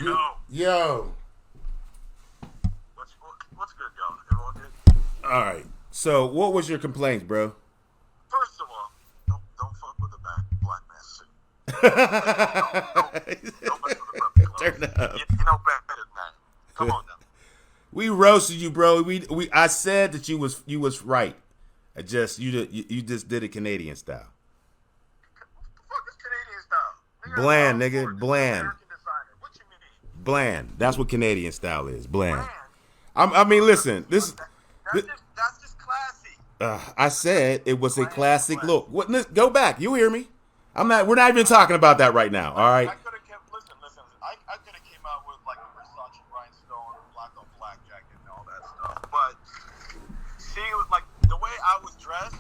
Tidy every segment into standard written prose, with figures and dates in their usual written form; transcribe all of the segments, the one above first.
Yo. Yo. What's good, y'all? Everyone good? All right. So, what was your complaints, bro? First of all, don't fuck with the black man suit. Don't mess with the brother clothes. Turn up. You know better than that. Come on now. We roasted you, bro. We I said that you was right. You just did it Canadian style. What the fuck is Canadian style? Bland, nigga. Bland. American designer. What you mean? Bland. That's what Canadian style is. Bland. Bland? I mean, listen. That's just classy. I said it was a classic look. What? Go back. You hear me? We're not even talking about that right now. All right. I could have kept. Listen. I could have came out with like a Versace rhinestone, black on black jacket, and all that stuff. But see, it was like the way I was dressed.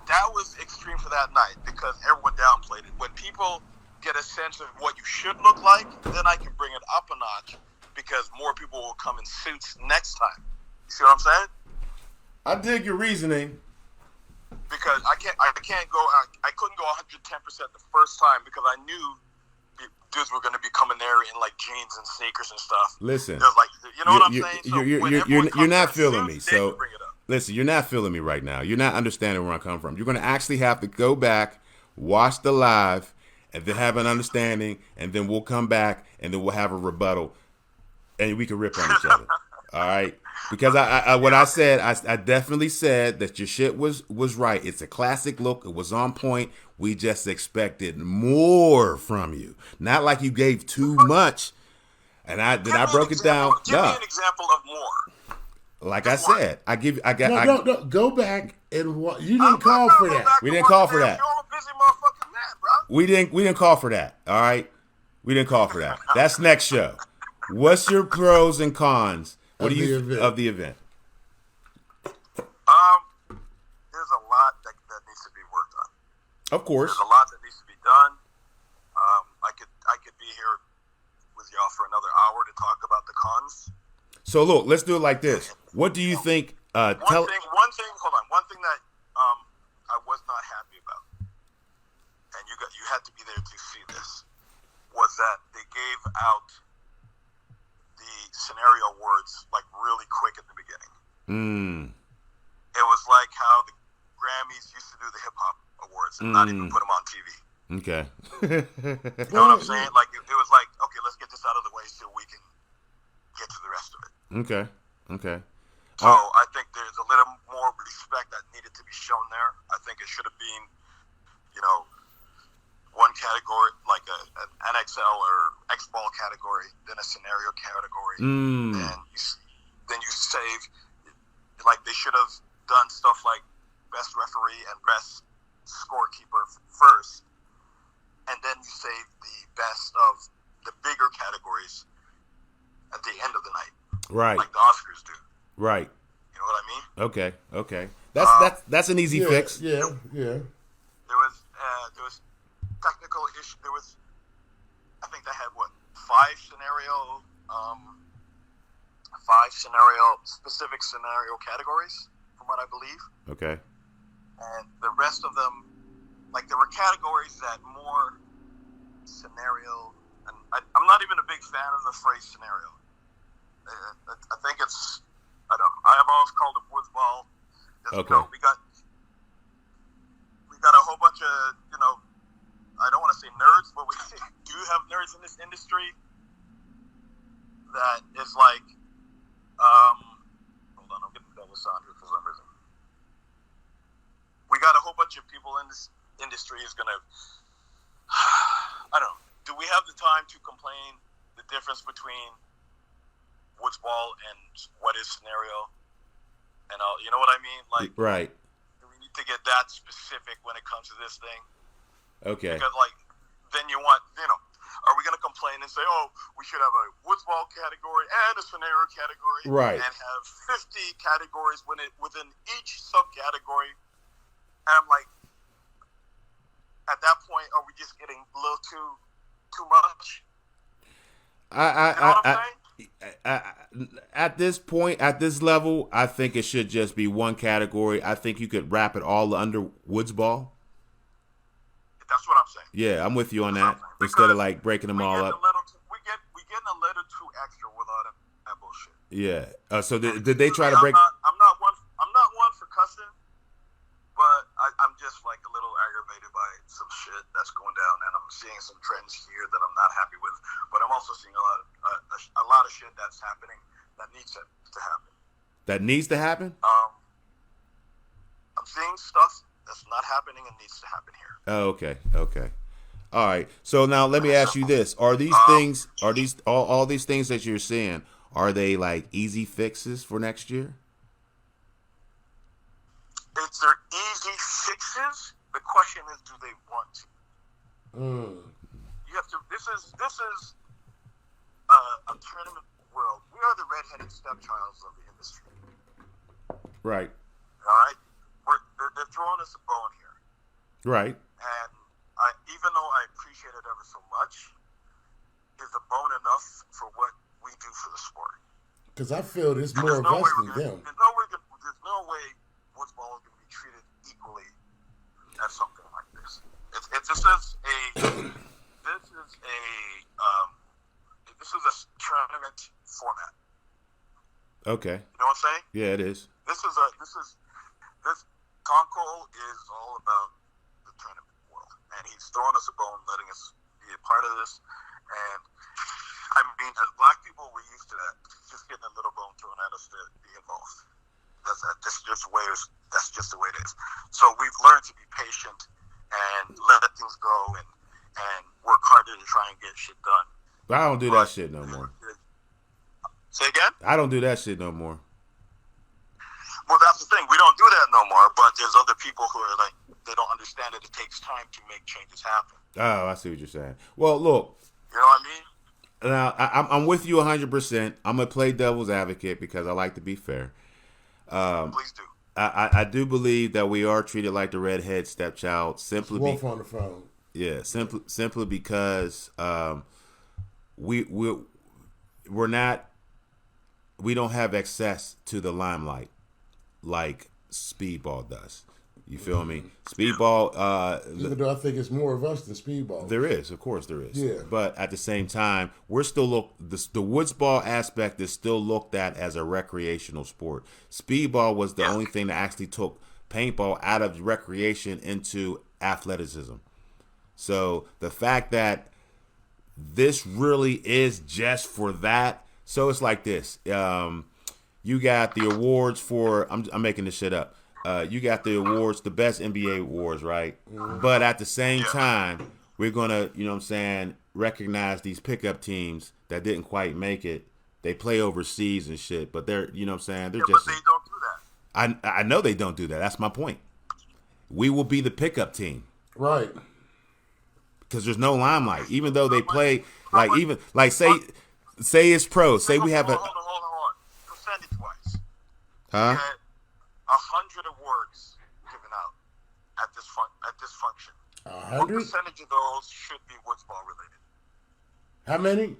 That was extreme for that night because everyone downplayed it. When people get a sense of what you should look like, then I can bring it up a notch because more people will come in suits next time. You see what I'm saying? I dig your reasoning. Because I couldn't go 110% the first time because I knew dudes were going to be coming there in like jeans and sneakers and stuff. Listen, like, you know what I'm saying? You're not feeling me. Suits, So listen, you're not feeling me right now. You're not understanding where I come from. You're going to actually have to go back, watch the live, and then have an understanding, and then we'll come back, and then we'll have a rebuttal, and we can rip on each other. All right? Because I definitely said that your shit was right. It's a classic look. It was on point. We just expected more from you. Not like you gave too much. And I broke it down. Give me an example of more. Like I said, No, go back and you didn't call for that. We didn't call for that. You're a busy motherfucking man, bro. We didn't call for that. All right, we didn't call for that. That's next show. What's your pros and cons? What do you of the event? There's a lot that needs to be worked on. Of course, there's a lot that needs to be done. I could be here with y'all for another hour to talk about the cons. So look, let's do it like this. What do you think? One thing that I was not happy about, and you had to be there to see this, was that they gave out the scenario words like really quick at the beginning. It was like how the Grammys used to do the hip hop awards and not even put them on TV. Okay. You know what I'm saying? Like it was like, okay, let's get this out of the way so we can get to the rest of it. Okay. So I think there's a little more respect that needed to be shown there. I think it should have been, one category, like an NXL or X-Ball category, then a scenario category. Then you save, like they should have done stuff like best referee and best scorekeeper first, and then you save the best of the bigger categories at the end of the night. Right. Like the Oscars do. Right. You know what I mean? Okay. That's an easy fix. Yeah. There was technical issue. There was, I think they had specific scenario categories, from what I believe. Okay. And the rest of them, like there were categories that more scenario, and I'm not even a big fan of the phrase scenario. I think it's, I have always called it woods ball. Okay. We got a whole bunch of, I don't want to say nerds, but we do have nerds in this industry that is like, hold on, I'm getting that with Sandra for some reason. We got a whole bunch of people in this industry who's going to, I don't know, do we have the time to complain the difference between woods ball and what is scenario? And you know what I mean? Like, right. Do we need to get that specific when it comes to this thing? Okay. Because, then you want, are we going to complain and say, oh, we should have a woods ball category and a scenario category, right, and have 50 categories within each subcategory? And I'm like, at that point, are we just getting a little too much? At this point, at this level, I think it should just be one category. I think you could wrap it all under woods ball. That's what I'm saying. Yeah, I'm with you on that. Instead of like breaking them all up. We getting a Yeah. So And did they try usually to break? I'm not one for cussing, but I'm just like a little aggravated by some shit that's going down, and I'm seeing some trends here that I'm not happy with. But I'm also seeing a lot of shit that's happening that needs to happen. That needs to happen? I'm seeing stuff that's not happening and needs to happen here. Oh, okay. Okay. All right. So now let me ask you this: Are these Um, things? Are these all these things that you're seeing? Are they like easy fixes for next year? It's their easy fixes. The question is, do they want to? You have to. This is a tournament world. We are the redheaded stepchilds of the industry. Right. All right, they're throwing us a bone here, Right. and even though I appreciate it ever so much, is the bone enough for what we do for the sport? Because I feel there's And more of us than them. There's no way woods ball is going to be treated equally as something like this. This is a tournament format. Okay. You know what I'm saying? Yeah, it is. This Conco is all about the tournament world, and he's throwing us a bone, letting us be a part of this. And I mean, as black people, we're used to that. Just getting a little bone thrown at us to be involved. That's just the way it is. So we've learned to be patient and let things go and work harder to try and get shit done. But I don't do that shit no more. Say again? I don't do that shit no more. Well, that's the thing. We don't do that no more. But there's other people who are like, they don't understand that it takes time to make changes happen. Oh, I see what you're saying. Well, look. You know what I mean? Now, I'm with you 100%. I'm going to play devil's advocate because I like to be fair. Please do. I do believe that we are treated like the redhead stepchild simply Wolf on the phone. Yeah, simply because we don't have access to the limelight like speedball does. You feel me? Speedball. Even though I think it's more of us than speedball. There is, of course, there is. Yeah. But at the same time, we're still the woods ball aspect is still looked at as a recreational sport. Speedball was the only thing that actually took paintball out of recreation into athleticism. So the fact that this really is just for that. So it's like this. You got the awards for. I'm making this shit up. You got the awards, the best NBA awards, right? But at the same time, we're gonna, you know what I'm saying, recognize these pickup teams that didn't quite make it. They play overseas and shit, but they're, you know what I'm saying, they're just. But they don't do that. I know they don't do that. That's my point. We will be the pickup team. Right. Because there's no limelight, even though they play say it's pro. Say we have hold on. Percentage-wise, huh? you had 100 awards given out at this function. 100? What percentage of those should be woods ball related? How many?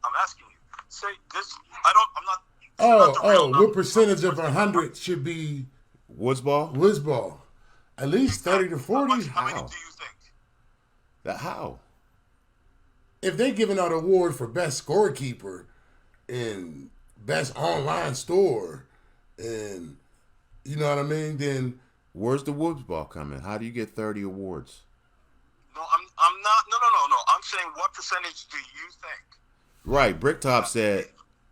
I'm asking you. Say this. I'm not. What percentage of 100 should be Woods ball? woods ball? At least 30 to 40. How many do you think? How? If they giving out an award for best scorekeeper and best online store and you know what I mean, then Where's the woods ball coming? How do you get 30 awards? No, I'm not. No. I'm saying what percentage do you think? Right. Bricktop said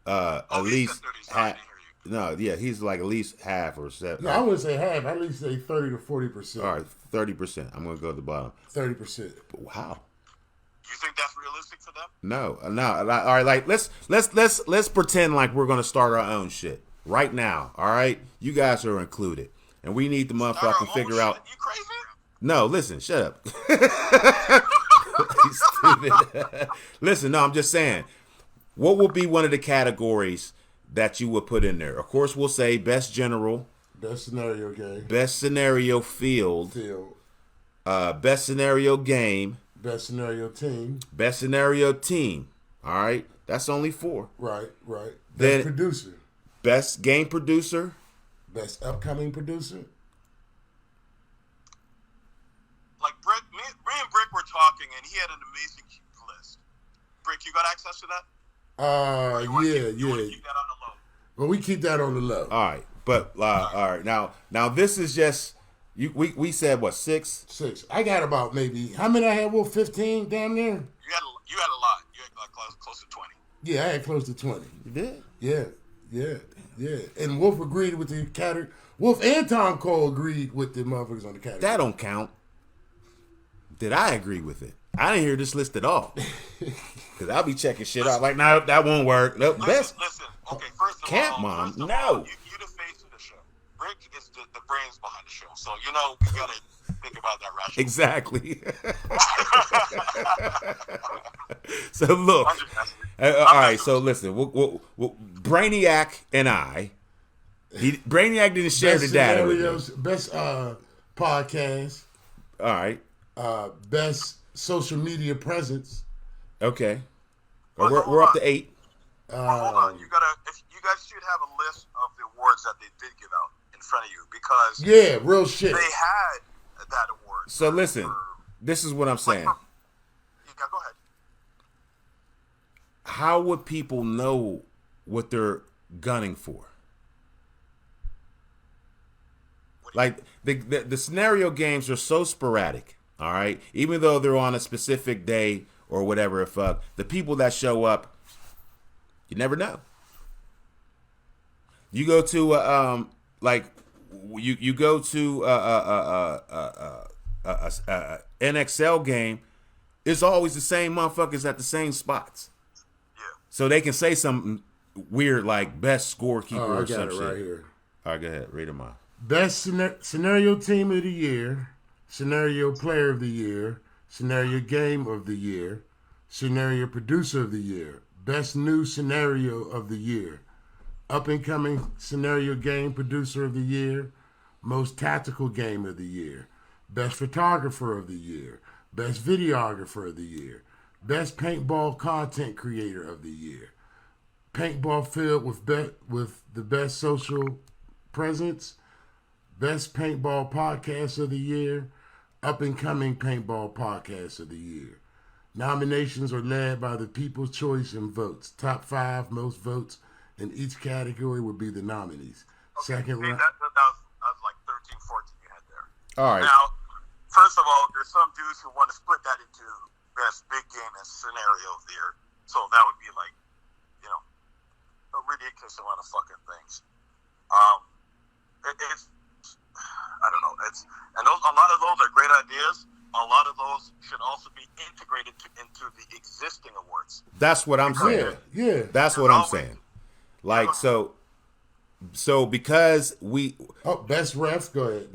at he least said 30, so I half. didn't hear you. No, yeah, he's like at least half or seven. no, I wouldn't say half. I'd at least say 30 to 40%. All right, 30%. I'm gonna go to the bottom. 30%. But how? You think that's realistic for them? No. All right, like let's pretend like we're gonna start our own shit right now. All right, you guys are included, and we need to motherfucking figure out. You crazy? No, listen, shut up. You stupid. Listen, no, I'm just saying. What will be one of the categories that you would put in there? Of course, we'll say best general, Best scenario game. best scenario field, best scenario game, Best scenario team. best scenario team. All right, that's only 4. Right. Then- Best producer. Best game producer. Best upcoming producer. Like me and Brick were talking, and he had an amazing list. Brick, you got access to that? You wanna Yeah, keep that on the low. But we keep that on the low. All right, but all right. Now this is just we said what 6? 6. I got about maybe how many I had? Wolf 15 down there. You had a lot. You had like close to 20. Yeah, I had close to 20. You did? Yeah. And Wolf agreed with the category. Wolf and Tom Cole agreed with the motherfuckers on the category. That don't count. Did I agree with it? I didn't hear this list at all. Because I'll be checking shit out. Like, no, that won't work. Nope. Listen. Okay, first of Camp all, Mom, you the face of the show. Rick is the brains behind the show. So, you gotta think about that rationally. Exactly. So, look. All right, so listen. We'll, Brainiac and Brainiac didn't share the data with me. Best podcast. All right. Best social media presence. Okay. We're up to 8. Hold on. You guys should have a list of the awards that they did give out in front of you because yeah, real shit. They had that award. So listen, this is what I'm saying. Yeah, go ahead. How would people know what they're gunning for? Like the scenario games are so sporadic. All right, even though they're on a specific day or whatever, the people that show up, you never know. You go to you go to NXL game, it's always the same motherfuckers at the same spots. Yeah. So they can say something weird like best scorekeeper or some shit. Right here. All right, go ahead, read them off. Best scenario team of the year, scenario player of the year, scenario game of the year, scenario producer of the year, best new scenario of the year, up and coming scenario game producer of the year, most tactical game of the year, best photographer of the year, best videographer of the year, best paintball content creator of the year, paintball field with the best social presence, best paintball podcast of the year, up and coming paintball podcast of the year. Nominations are led by the People's Choice and votes. Top 5 most votes in each category would be the nominees. Okay, Second round. That was like 13, 14 you had there. All right. Now, first of all, there's some dudes who want to split that into best big game and scenario of the year. So that would be like, a ridiculous amount of fucking things. It's I don't know. A lot of those are great ideas. A lot of those should also be integrated into the existing awards. That's what I'm saying. Yeah. That's what I'm saying. Like so because we best refs, go ahead.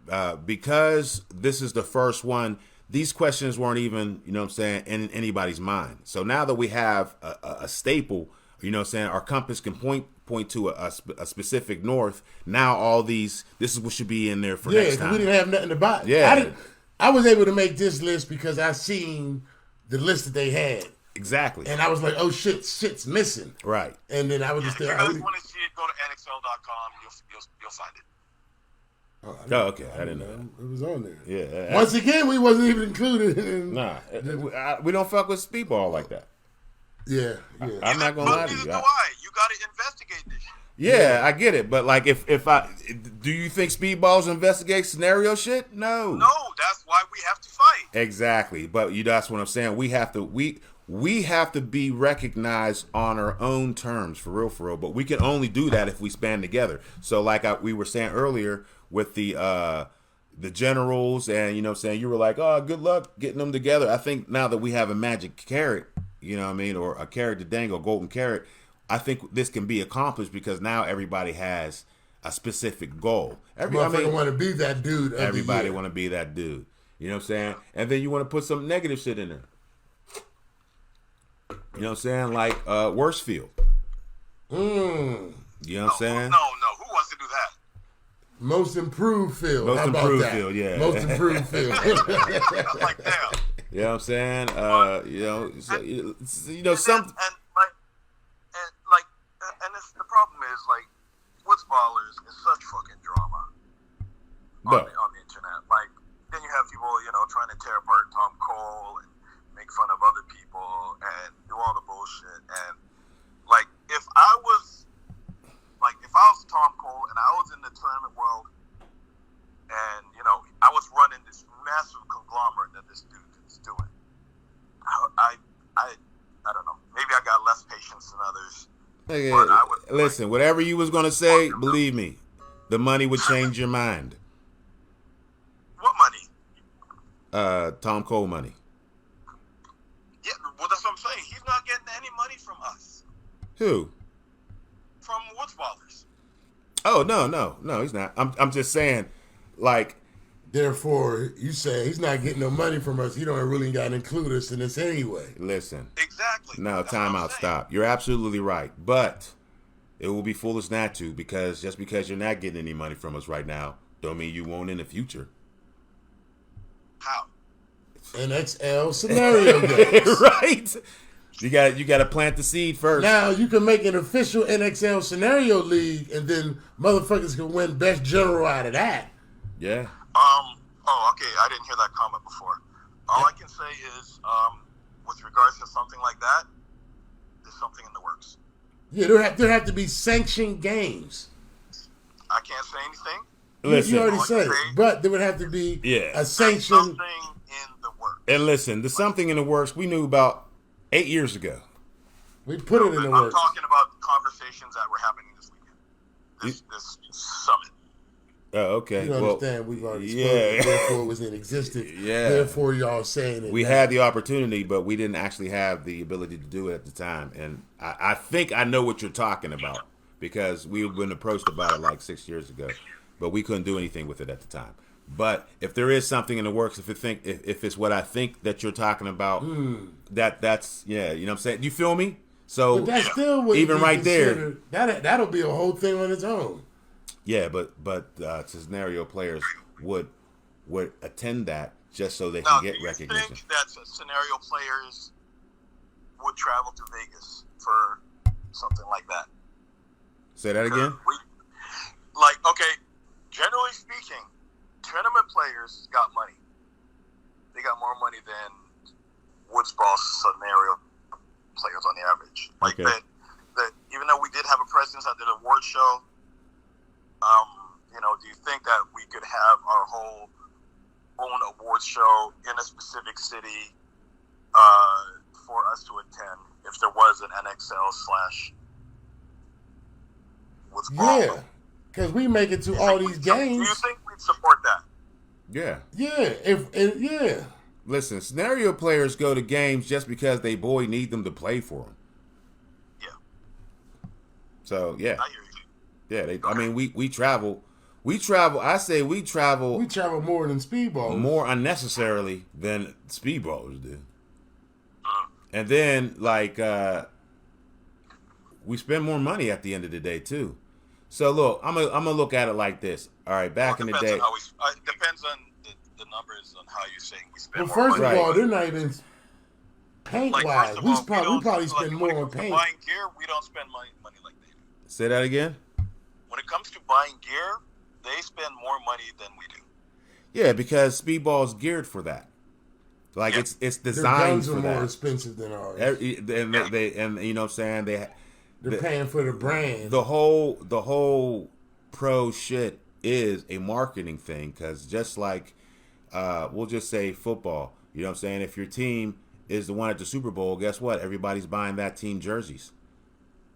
But because this is the first one, these questions weren't even, in anybody's mind. So now that we have a staple, our compass can point to a specific north. Now all this is what should be in there for next time. We didn't have nothing to buy. Yeah. I was able to make this list because I seen the list that they had. Exactly. And I was like, oh shit's missing. Right. And then I was just if there. you guys want to see it, go to nxl.com. You'll find it. Oh, okay. I didn't know. It was on there. Yeah. Once again, we wasn't even included. We don't fuck with speedball like that. Yeah. I'm not gonna lie to you. You got to investigate this shit. Yeah, I get it, but like, if do you think speedballs investigate scenario shit? No. No, that's why we have to fight. Exactly, but that's what I'm saying. We have to be recognized on our own terms, for real. But we can only do that if we span together. So, like we were saying earlier with the generals, and you were like, oh, good luck getting them together. I think now that we have a magic carrot, or a carrot to dangle, golden carrot, I think this can be accomplished because now everybody has a specific goal. Everybody want to be that dude. Everybody want to be that dude. You know what I'm saying? And then you want to put some negative shit in there. You know what I'm saying? Like worst field. You know what I'm saying? No. Who wants to do that? Most improved field. Most How about improved that? field, yeah. Most improved field. Like damn. You know what I'm saying? And the problem is like what's ballers is such fucking drama on the internet. Like then you have people trying to tear apart Tom Cole and make fun of other people and do all the bullshit. And Nigga, I would listen, whatever you was gonna say, believe me, the money would change your mind. What money? Tom Cole money. Yeah, well, that's what I'm saying. He's not getting any money from us. Who? From Woods Ballers. Oh no, he's not. I'm just saying, like, Therefore, you say he's not getting no money from us. He don't really got to include us in this anyway. listen. Exactly. No, That's what time I'm out, saying. stop. You're absolutely right. But it will be foolish not to, because just because you're not getting any money from us right now, don't mean you won't in the future. How? NXL scenario games. Right? You got to plant the seed first. Now you can make an official NXL scenario league, and then motherfuckers can win best general out of that. Yeah. Oh, okay. I didn't hear that comment before. All I can say is, with regards to something like that, there's something in the works. Yeah, there have to be sanctioned games. I can't say anything. Listen. You already All I said can it, say but there would have to be Yeah. a sanction. Something in the works. And listen, there's something in the works we knew about 8 years ago. We put it in the I'm works. talking about conversations that were happening this weekend. This summit. Oh, okay. You Well, understand? We've already yeah. spoken. Therefore, it was in existence. Yeah. Therefore, y'all saying it. we now. had the opportunity, but we didn't actually have the ability to do it at the time. And I think I know what you're talking about, because we've been approached about it like 6 years ago, but we couldn't do anything with it at the time. But if there is something in the works, if it's what I think that you're talking about, that's yeah, you know what I'm saying? You feel me? So But that still would even be right there, considered- that'll be a whole thing on its own. yeah. But scenario players would attend that just so they Now, can do get you recognition. think that scenario players would travel to Vegas for something like that? Say that again. Okay, generally speaking, tournament players got money. They got more money than Woods Ball scenario players on the average. Like Okay. that even though we did have a presence at the award show, do you think that we could have our whole own awards show in a specific city for us to attend if there was an NXL / Woods Ball? Yeah, because we make it to all these Do games. you think we'd support that? Yeah. Yeah, yeah. Listen, scenario players go to games just because they boy need them to play for them. Yeah. So yeah, I hear you. yeah. I mean, we travel. We travel. I say we travel We travel more than speedball. more unnecessarily than speedballers do. And then we spend more money at the end of the day too. So look, I'm gonna look at it like this. All right, back in the day. It depends on the numbers on how you're saying we spend Well, more first money. of all, they're not even paint Like, wise. first of We all, probably like, spend when it more on comes to paint. buying gear, we don't spend money like they do. Say that again. When it comes to buying gear, they spend more money than we do. Yeah, because speedball's geared for that. Like Yeah. it's Their designed guns are for more that. expensive than ours. And they you know what I'm saying, They're paying for the brand. the whole pro shit is a marketing thing, because just like we'll just say football, you know what I'm saying, if your team is the one at the Super Bowl, guess what, everybody's buying that team jerseys.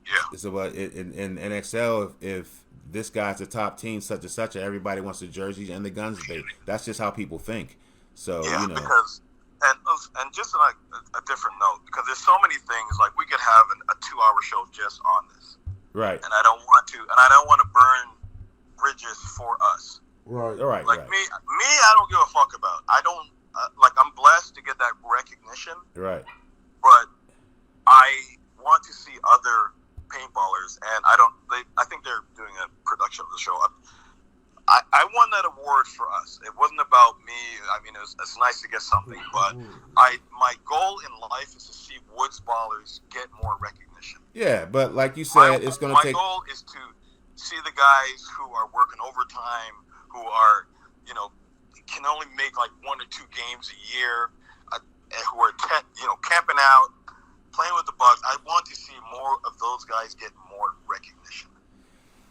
Yeah. So in NXL, if this guy's the top team such and such, everybody wants the jerseys and the guns. That's just how people think. So Yeah, you know, because and just on a different note, because there's so many things, like we could have a 2-hour show just on this, right, and I don't want to burn bridges for us. Right. all right, Like right, me, I don't give a fuck about. I don't I'm blessed to get that recognition, right. but I want to see other paintballers, and I think they're doing a production of the show. I won that award for us. It wasn't about me. I mean, it's nice to get something, but my goal in life is to see Woods Ballers get more recognition. Yeah, but like you said, it's going to take. My goal is to see the guys who are working overtime, who are, can only make like 1 or 2 games a year, who are camping out, playing with the bugs. I want to see more of those guys get more recognition.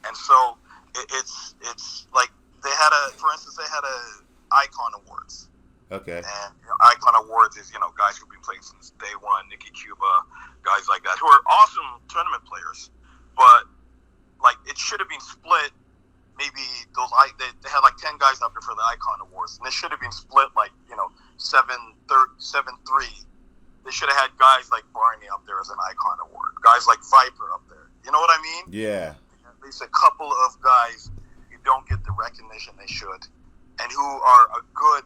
And so it's like they had a Icon Awards. Okay. And Icon Awards is, guys who've been playing since day one, Nicky Cuba, guys like that, who are awesome tournament players. but like it should have been split. Maybe they had like 10 guys up there for the Icon Awards, and they should have been split like 7-3. They should have had guys like Barney up there as an Icon Award, guys like Viper up there. You know what I mean? Yeah. At least a couple of guys who don't get the recognition they should, and who are a good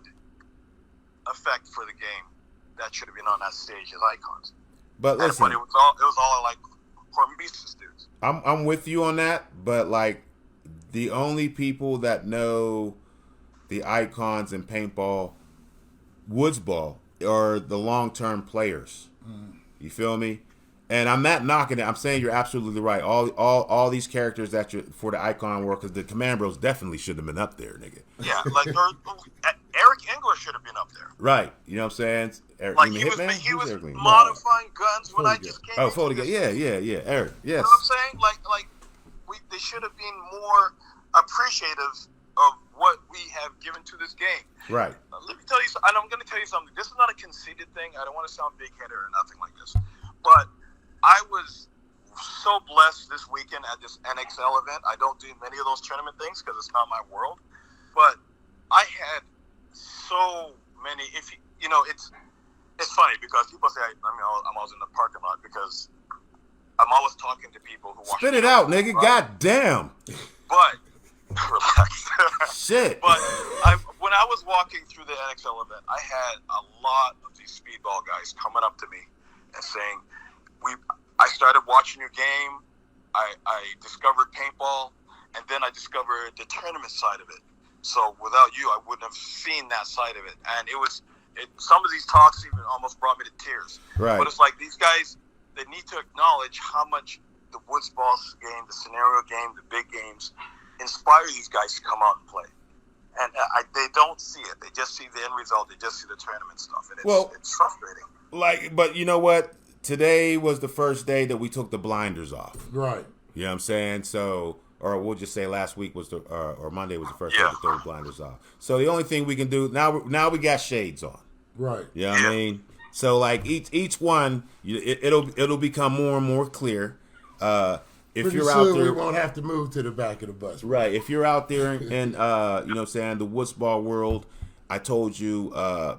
effect for the game that should have been on that stage as icons. But listen, but it was all like Hormesis dudes. I'm with you on that, but like the only people that know the icons in paintball, woodsball, are the long-term players. You feel me? And I'm not knocking it. I'm saying you're absolutely right. All these characters that you for the icon work, because the Command Bros definitely should have been up there, nigga. Yeah, like Eric English should have been up there. Right. You know what I'm saying? Eric, like he was modifying guns when I just came. Oh, yeah. Eric, yes. You know what I'm saying? They should have been more appreciative of what we have given to this game. Right. Let me tell you, and I'm going to tell you something. This is not a conceited thing. I don't want to sound big-headed or nothing like this, but I was so blessed this weekend at this NXL event. I don't do many of those tournament things because it's not my world, but I had so many. It's funny because people say I'm always in the parking lot because I'm always talking to people who watch. Spit it out, nigga. Right? God damn. But relax. Shit. But when I was walking through the NXL event, I had a lot of these speedball guys coming up to me and saying, I started watching your game, I discovered paintball, and then I discovered the tournament side of it. So without you, I wouldn't have seen that side of it. And some of these talks even almost brought me to tears. Right. But it's like these guys, they need to acknowledge how much the woods ball game, the scenario game, the big games, inspire these guys to come out and play. And they don't see it. They just see the end result. They just see the tournament stuff. And it's frustrating. But you know what? Today was the first day that we took the blinders off. Right. You know what I'm saying? So, or we'll just say last week was or Monday was the first day we took the blinders off. So the only thing we can do now we got shades on. Right. You know what I mean? So like each one, it'll become more and more clear. If Pretty you're soon out there, we won't have to move to the back of the bus. Right. If you're out there in you know what I'm saying, the woodsball world, I told you,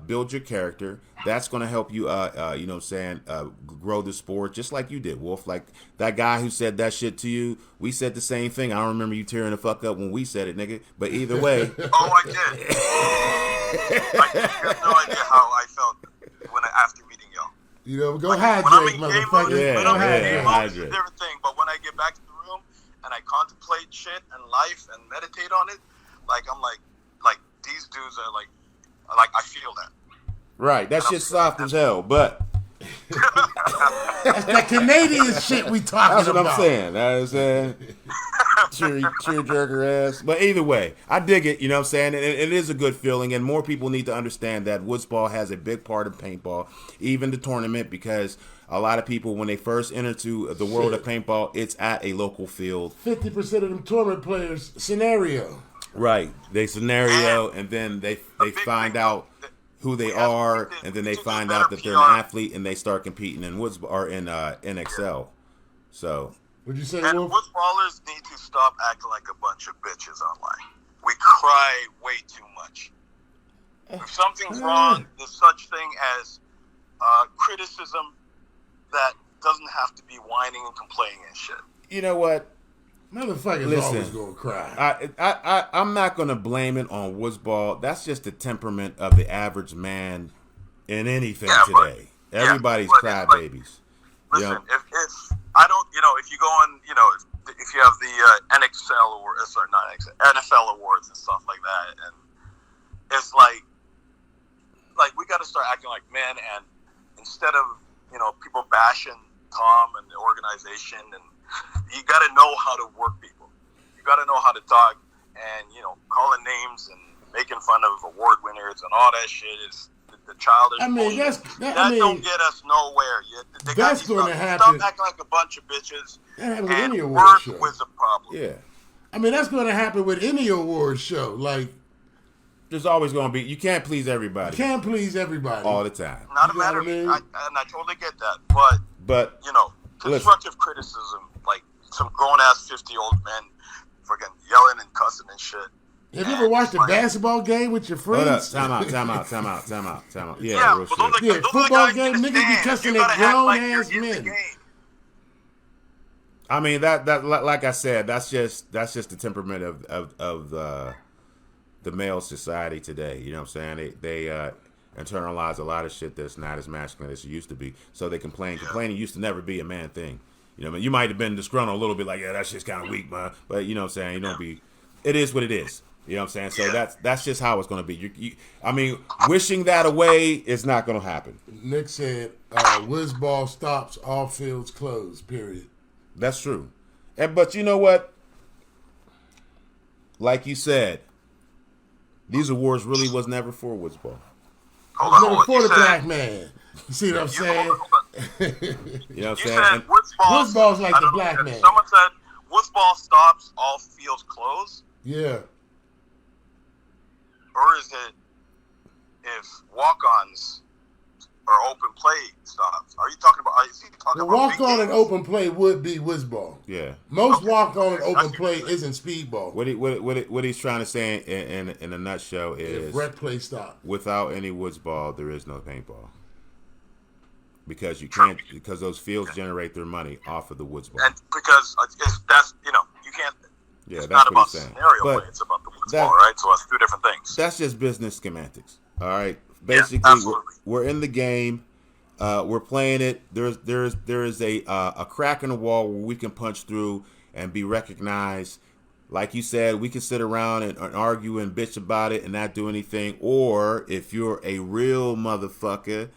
build your character. That's going to help you, you know what I'm saying, grow the sport, just like you did, Wolf. Like that guy who said that shit to you, we said the same thing. I don't remember you tearing the fuck up when we said it, nigga. But either way. Oh, I did. You have no idea how I felt after meeting y'all. You know, go hydrate, motherfucker. It's a different thing. But when I get back to the room and I contemplate shit and life and meditate on it, I'm like these dudes are like I feel that. Right, that shit's soft as hell, but that's that Canadian shit we talking about. That's what I'm saying. That's cheer jerker ass. But either way, I dig it. You know what I'm saying? It is a good feeling, and more people need to understand that woodsball has a big part of paintball, even the tournament, because a lot of people, when they first enter to the world of paintball, it's at a local field. 50% of them tournament players scenario. Right, they scenario, and then they find out who they are, and then they find out that they're an athlete, and they start competing in woods or in NXL. So, would you say, and Wolf? Woodballers need to stop acting like a bunch of bitches online. We cry way too much. If something's wrong, there's such thing as criticism that doesn't have to be whining and complaining and shit. You know what? Motherfuckers always gonna cry. I'm not gonna blame it on woodsball. That's just the temperament of the average man in anything today. Everybody's crybabies. Listen, if I don't, if you go on, if you have the NXL or not NXL, NFL awards and stuff like that, and it's like we got to start acting like men, and instead of people bashing Tom and the organization, and you got to know how to work people. You got to know how to talk, and calling names and making fun of award winners and all that shit is the childish. I mean, that don't get us nowhere. That's going to happen. Stop acting like a bunch of bitches and any award show. With the problem. Yeah. I mean, that's going to happen with any award show. Like, there's always going to be. You can't please everybody. You can't please everybody all the time. Not a matter of me, and I totally get that. But constructive criticism, like some grown ass 50-year-old men freaking yelling and cussing and shit. Have you ever watched a basketball game with your friends? Hold up, time out. Yeah, Real but shit. Yeah, football game, niggas niggas be cussing at grown-ass men. I mean that like I said, that's just the temperament of the male society today. You know what I'm saying? They internalize a lot of shit that's not as masculine as it used to be. So they complain. Yeah. Complaining used to never be a man thing. You know what I mean? You might have been disgruntled a little bit, like, yeah, that shit's kind of weak, man. But you know what I'm saying? You don't be. It is what it is. You know what I'm saying? So that's just how it's going to be. I mean, wishing that away is not going to happen. Nick said, "Whizball stops, all fields closed." Period. That's true. But you know what? Like you said, these awards really was never for Whizball. Never for the black man. You see what I'm saying? You know what I'm saying? Said Whizball's like the black man. Someone said Whizball stops, all fields closed. Yeah. Or is it if walk-ons or open play stops? Are you talking about? The walk-on and open play would be Whizball. Yeah. Most walk-on and open play isn't speedball. What he's trying to say in a nutshell is if rec play stop. Without any Whizball, there is no paintball. Because you can't, because those fields generate their money off of the Whizball. And because that's you can't. Yeah, it's that's not what about he's saying. Scenario But play. It's about the Whizball, right? So it's two different things. That's just business schematics. All right. Basically, we're in the game. We're playing it. There is a crack in the wall where we can punch through and be recognized. Like you said, we can sit around and argue and bitch about it and not do anything. Or if you're a real motherfucker,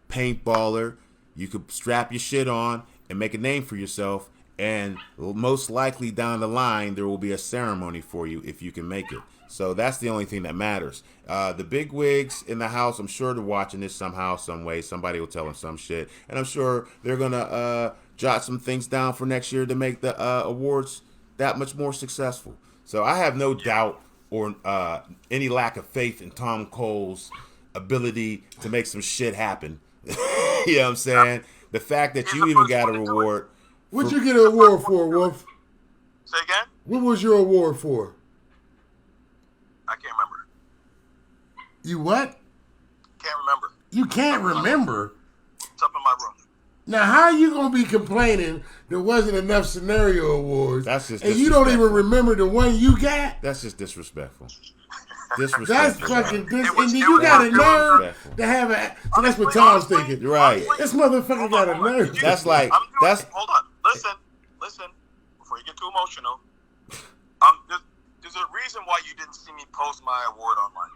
paintballer, you could strap your shit on and make a name for yourself. And most likely down the line, there will be a ceremony for you if you can make it. So that's the only thing that matters. The big wigs in the house, I'm sure they're watching this somehow, some way. Somebody will tell them some shit. And I'm sure they're going to jot some things down for next year to make the awards that much more successful. So I have no doubt or any lack of faith in Tom Cole's ability to make some shit happen. You know what I'm saying? The fact that you even got a reward. What'd you get an award for, Wolf? Say again? What was your award for? I can't remember. You what? Can't remember. You can't remember? It's up in my room. Now, how are you going to be complaining there wasn't enough scenario awards That's just and you don't even remember the one you got? That's just disrespectful. That's fucking and you got a nerve to have a. So that's what Tom's thinking. You're right. This motherfucker got a nerve. That's like Hold on. Listen. Before you get too emotional, there's a reason why you didn't see me post my award online.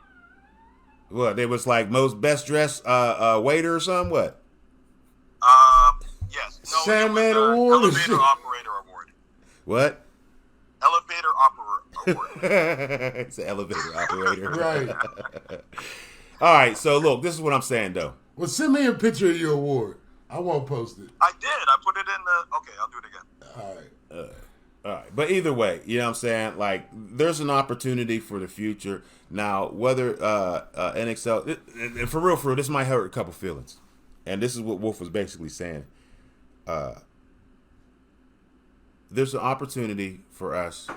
What? It was like most best dressed waiter or something. What? Yes. No, Sandman Award. Elevator Operator Award. What? Elevator Operator Award. It's an elevator operator. Right. All right. So look, this is what I'm saying though. Well, send me a picture of your award. I won't post it. I did. I put it in the. Okay, I'll do it again. All right. All right. But either way, you know what I'm saying? Like, there's an opportunity for the future. Now, whether NXL, and for real, this might hurt a couple feelings. And this is what Wolf was basically saying. There's an opportunity for us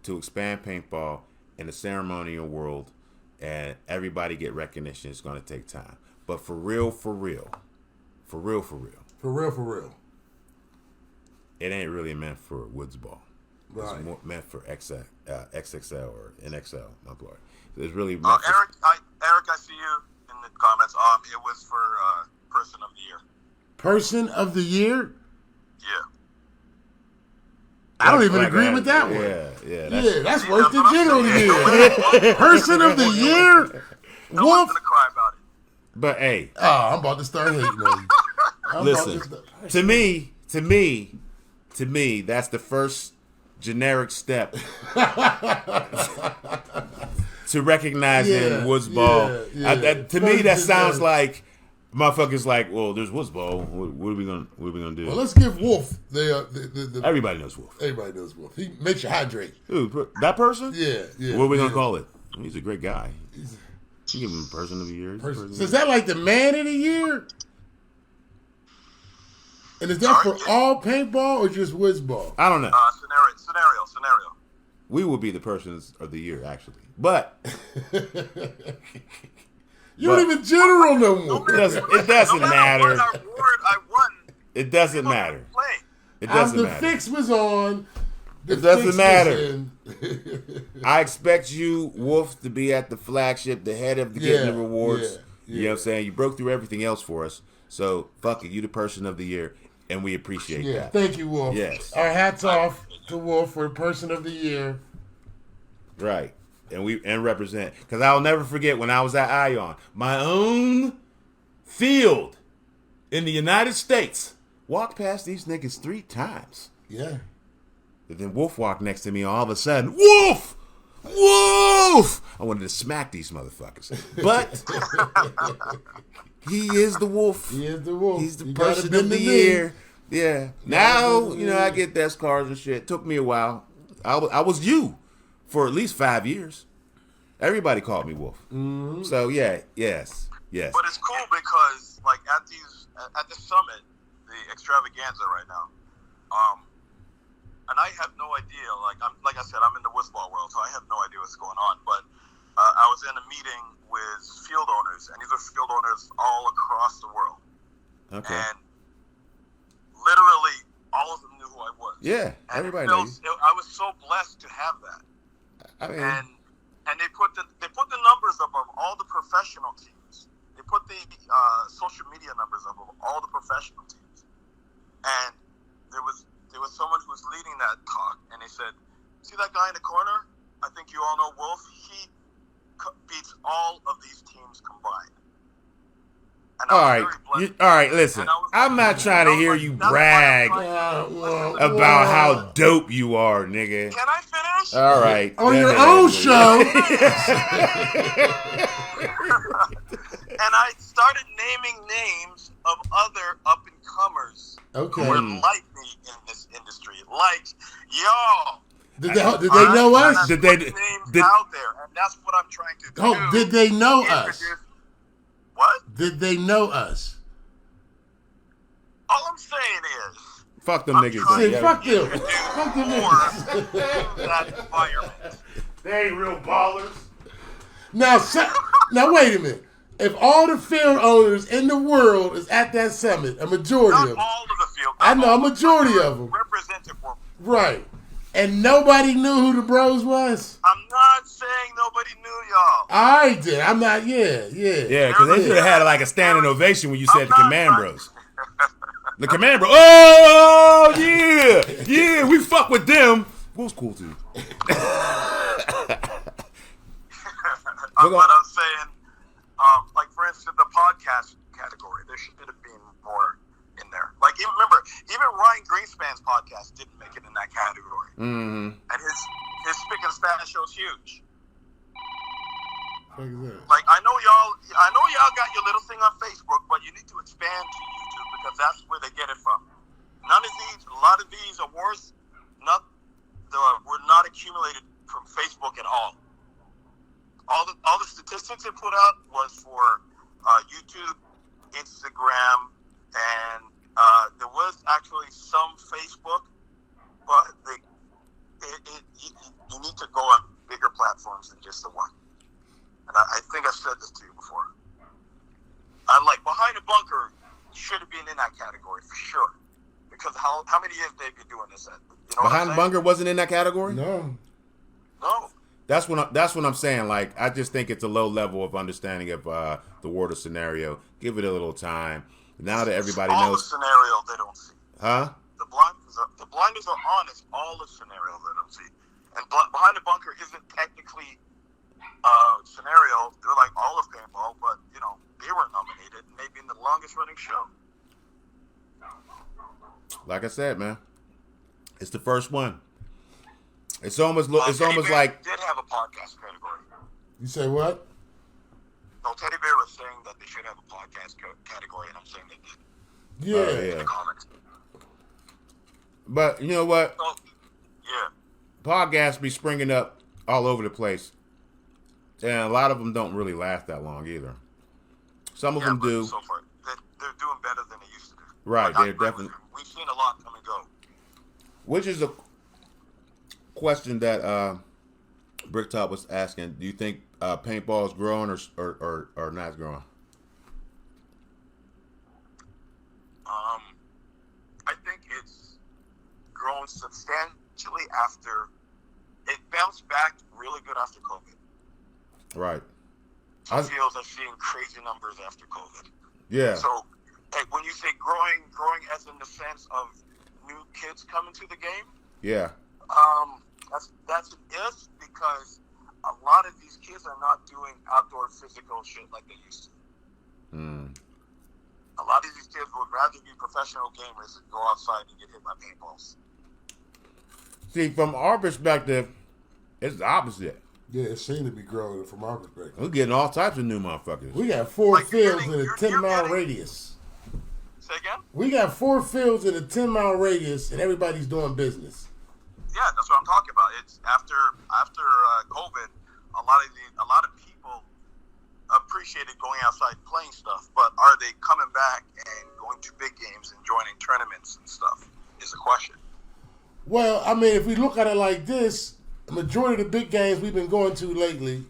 to expand paintball in the ceremonial world, and everybody get recognition. It's going to take time. But for real, it ain't really meant for Woodsball. Right. It's more meant for XXL or NXL, my boy. It's really Eric, I see you in the comments. It was for Person of the Year. Person of the Year? Yeah. I don't even agree with that one. Yeah. That's worse than General of the Year. Person of the Year? No one's gonna cry about it. But hey, I'm about to start hating on you. Listen, to me, that's the first generic step to recognizing Woodsball. To me, that sounds like motherfuckers like, well, there's Woodsball. What are we gonna do? Well, let's give Wolf the Everybody knows Wolf. Everybody knows Wolf. He makes you hydrate. Dude, that person? Yeah. What are we gonna call it? He's a great guy. You give him Person of the Year. So is that like the Man of the Year? And is that for all paintball or just whizball? I don't know. Scenario. We will be the persons of the year, actually. But you don't even general no more. It doesn't matter. What award I won. It doesn't matter. Play. It doesn't The matter. fix was on. It doesn't matter. I expect you, Wolf, to be at the flagship, the head of the getting the rewards. You know what I'm saying? You broke through everything else for us. So, fuck it. You the person of the year. And we appreciate that. Thank you, Wolf. Yes. Our hats off to Wolf for person of the year. Right. And represent. Because I'll never forget when I was at Ion. My own field in the United States. Walked past these niggas 3 times. Yeah. And then Wolf walked next to me all of a sudden. Wolf! Wolf! I wanted to smack these motherfuckers. But he is the Wolf. He is the Wolf. He's the person of the year. Yeah. Now, I get desk cards and shit. Took me a while. I was you for at least 5 years. Everybody called me Wolf. Mm-hmm. So, yes. But it's cool because, like, at the summit, the extravaganza right now, and I have no idea. Like I said, I'm in the whizball world, so I have no idea what's going on. But I was in a meeting with field owners, and these are field owners all across the world. Okay. And literally, all of them knew who I was. Yeah, and everybody knows. I was so blessed to have that. I mean, and they put the numbers up of all the professional teams. They put the social media numbers up of all the professional teams. And there was someone who was leading that talk, and they said, "See that guy in the corner? I think you all know Wolf. He beats all of these teams combined." And all right. Listen, I'm not trying to hear you brag about how dope you are, nigga. Can I finish? All right. On your own show. And I started naming names of other up-and-comers who were like me in this industry. Like, y'all. Did they know us? Did they names out there, and that's what I'm trying to do. Oh, did they know us? What? Did they know us? All I'm saying is, fuck them niggas. Fuck them. Fuck them niggas. That environment. They ain't real ballers. Now wait a minute. If all the field owners in the world is at that summit, a majority of them. Not all of the field. I know a majority of them. Representative for. Right. And nobody knew who the Bros was? I'm not saying nobody knew y'all. I did. I'm not, yeah. Yeah, because they should have had like a standing ovation when you said the Command Bros. The Command Bros. Oh, yeah. Yeah, we fuck with them. Wolf's cool too. But I'm saying, like for instance, the podcast category, there should have been more in there. Like, even Ryan Greenspan's podcast didn't make it in that category. Mm-hmm. And his Spick and Span show's huge. Like, I know y'all got your little thing on Facebook, but you need to expand to YouTube because that's where they get it from. A lot of these awards, were not accumulated from Facebook at all. All the statistics they put out was for YouTube, Instagram, and there was actually some Facebook, but you need to go on bigger platforms than just the one. And I think I said this to you before. I like Behind the Bunker should have been in that category for sure. Because how many years they've been doing this? Behind the Bunker wasn't in that category? No. That's what I'm saying. Like, I just think it's a low level of understanding of the Water scenario. Give it a little time. Now that everybody knows. The scenario they don't see. Huh? The blinders are honest. All the scenario they don't see. And Behind the Bunker isn't technically scenario. They're like all of paintball, but they were nominated, maybe in the longest running show. Like I said, man, it's the first one. It's almost like did have a podcast category. You say what? No, Teddy Bear was saying that they should have a podcast category, and I'm saying they did. Yeah. In the comics. But you know what? So, yeah. Podcasts be springing up all over the place, and a lot of them don't really last that long either. Some of them do. So far, they're doing better than they used to do. Right, they're definitely. Which is a question that Bricktop was asking. Do you think paintball is growing or not growing? I think it's grown substantially after it bounced back really good after COVID. Right. Some fields are seeing crazy numbers after COVID. Yeah. So, when you say growing as in the sense of new kids coming to the game, Yeah. that's an if, because a lot of these kids are not doing outdoor physical shit like they used to. A lot of these kids would rather be professional gamers than go outside and get hit by paintballs. See, from our perspective, it's the opposite. Yeah, it seemed to be growing from our perspective. We're getting all types of new motherfuckers. We got four Like, you're fields getting- in a you're 10-mile getting- radius. Say again? We got 4 fields in a 10-mile radius, and everybody's doing business. Yeah, that's what I'm talking about. It's after COVID, a lot of people appreciated going outside playing stuff, but are they coming back and going to big games and joining tournaments and stuff? Is the question. Well, I mean, if we look at it like this, the majority of the big games we've been going to lately,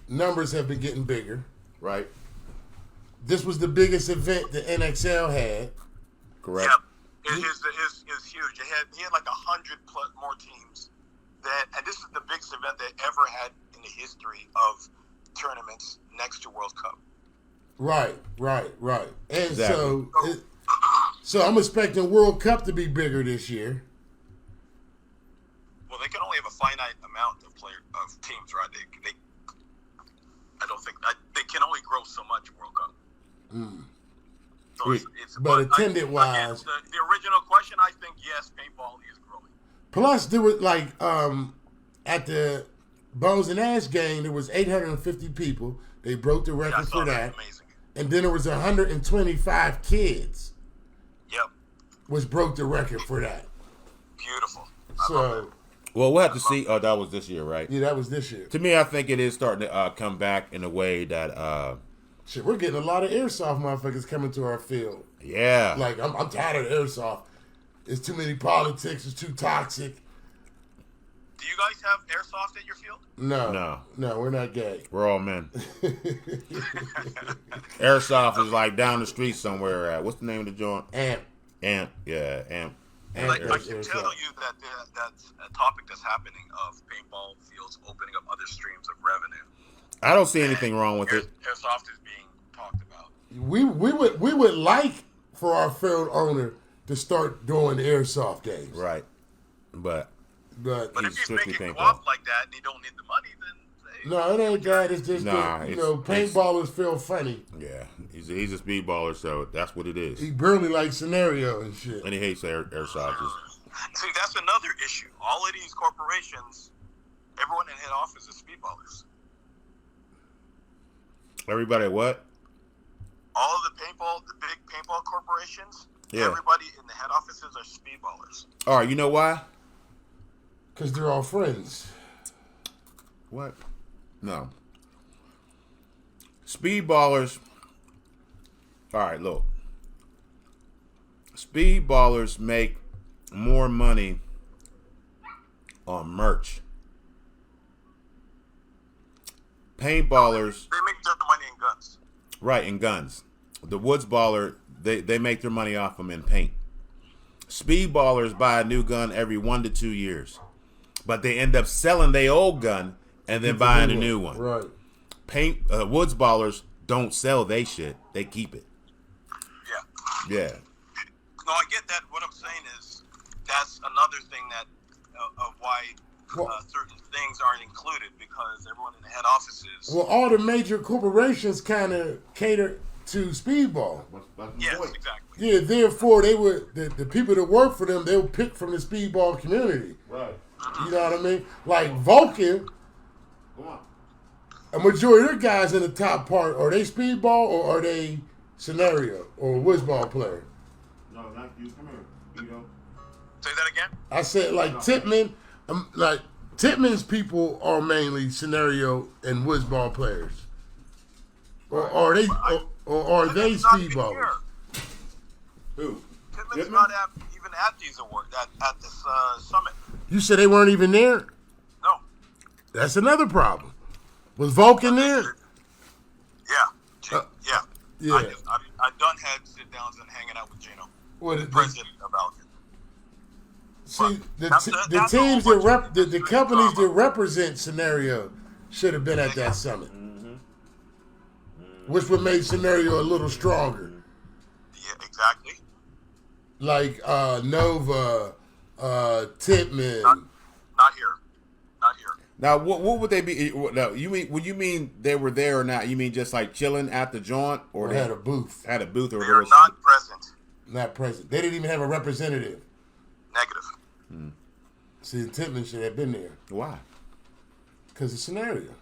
numbers have been getting bigger. Right. This was the biggest event the NXL had. Correct. Yep. It is huge. He had like 100 plus more teams and this is the biggest event they ever had in the history of tournaments next to World Cup. Right. And Exactly. so I'm expecting World Cup to be bigger this year. Well, they can only have a finite amount of teams, right? I don't think they can only grow so much World Cup. So But attended-wise, the original question, I think yes, paintball is growing. Plus, there was like at the Bones and Ash game, there was 850 people. They broke the record for that. Amazing. And then there was 125 kids, Yep. which broke the record for that. Beautiful. So, Well, we'll have to see. Oh, that was this year, right? yeah, that was this year. To me, I think it is starting to come back in a way that, Shit, we're getting a lot of airsoft motherfuckers coming to our field. yeah. Like, I'm tired of airsoft. It's too many politics. It's too toxic. Do you guys have airsoft at your field? No, we're not gay. We're all men. Airsoft is like down the street somewhere at, what's the name of the joint? Amp. Amp. Yeah, Amp. And Like, I can airsoft. tell you that that's a topic that's happening of paintball fields opening up other streams of revenue. I don't see anything wrong with it. Airsoft is being talked about. We would like for our field owner to start doing airsoft games. Right. But But But He's if he's strictly making paintball. guap like that and he don't need the money, then hey, no, it ain't that. It's just Nah, that, it's- paintballers feel funny. yeah, he's a speedballer, so that's what it is. He barely likes scenario and shit. And he hates airsoft. see, that's another issue. All of these corporations, everyone in head office is speedballers. Everybody, what? All of the big paintball corporations, Yeah. everybody in the head offices are speedballers. All right, you know why? Because they're all friends. What? No. Speedballers. All right, look. Speedballers make more money on merch. Paintballers, They make their money in guns. right, in guns. The woods baller, they make their money off them in paint. Speedballers buy a new gun every 1 to 2 years. But they end up selling their old gun and then buying a new one. Right. Woods ballers don't sell they shit. They keep it. Yeah. Yeah. No, I get that. What I'm saying is that's another thing that of why certain things aren't included, because everyone in the head offices. Well, all the major corporations kind of cater to speedball. Yes, exactly. Yeah, therefore they would the people that work for them, they would pick from the speedball community. Right. You know what I mean? Like Vulcan, Come on. a majority of their guys in the top part, are they speedball or are they scenario or whizball player? No, not you. Come here. You know. Say that again. I said like Titman, like Titman's people are mainly scenario and whizball players, or are they or are they That's not big speedballers? here. Who? Pittman's not even at these awards at this summit. You said they weren't even there? No. That's another problem. Was Vulcan there? Yeah. Yeah. Yeah. I done had sit downs and hanging out with Gino, Well, the president of Vulcan. See, That's the a teams whole that bunch of the companies that drama. represent Scenario should have been at that summit, which would make Scenario a little stronger. Yeah, exactly. Like Nova, Titman. Not here. Not here. Now, what would they be? No, you mean when you mean they were there or not? You mean just like chilling at the joint, or Or they had a booth. had a booth, or They they are were not present. Not present. They didn't even have a representative. Negative. See, Titman should have been there Why? because of Scenario.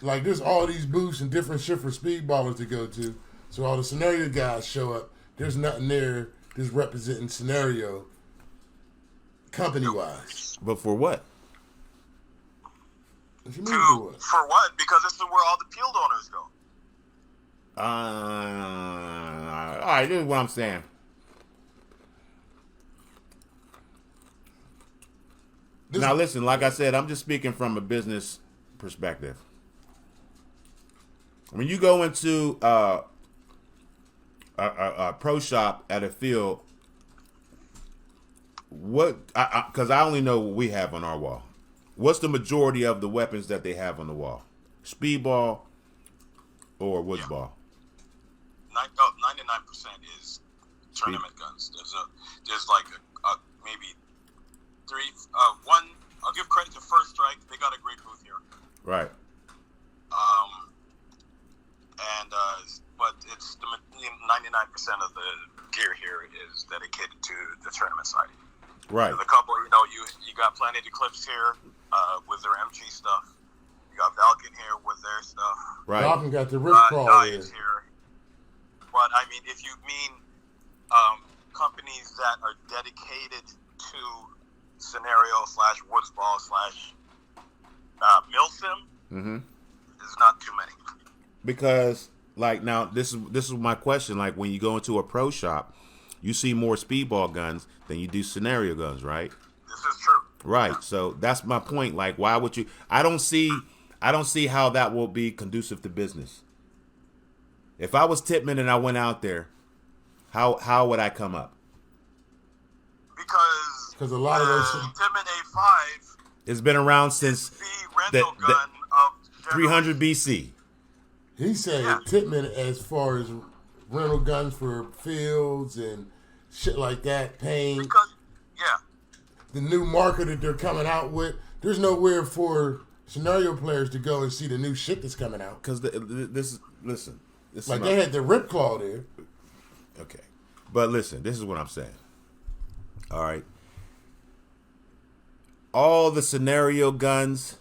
Like, there's all these booths and different shit for speedballers to go to. So all the Scenario guys show up. There's nothing there that's representing Scenario company-wise. But for what? What you mean for what? For what? Because this is where all the field owners go. All right, this is what I'm saying. Now listen, like I said, I'm just speaking from a business perspective. When you go into a pro shop at a field, what? Because I only know what we have on our wall. What's the majority of the weapons that they have on the wall? Speedball or woods ball? 99% is tournament guns. There's like a maybe one. I'll give credit to First Strike. They got a great booth here. Right. But it's 99% of the gear here is dedicated to the tournament side. Right. There's a couple, you got Planet Eclipse here with their MG stuff. You got Valken here with their stuff. Right. Falcon got the wrist crawl there. Dice here. But I mean, if you mean companies that are dedicated to scenario / woods ball / milsim, there's not too many. Because like now, this is my question. Like when you go into a pro shop, you see more speedball guns than you do scenario guns, right? This is true. Right. So that's my point. Like, why would you? I don't see how that will be conducive to business. If I was Titman and I went out there, how would I come up? Because a lot of those Titman A5 It's been around since the rental gun of 300 BC. He said Titman, as far as rental guns for fields and shit like that, paint. Because, the new marker that they're coming out with, there's nowhere for scenario players to go and see the new shit that's coming out. Because this Like they had the Rip Claw there. Okay. But listen, this is what I'm saying. All right. All the scenario guns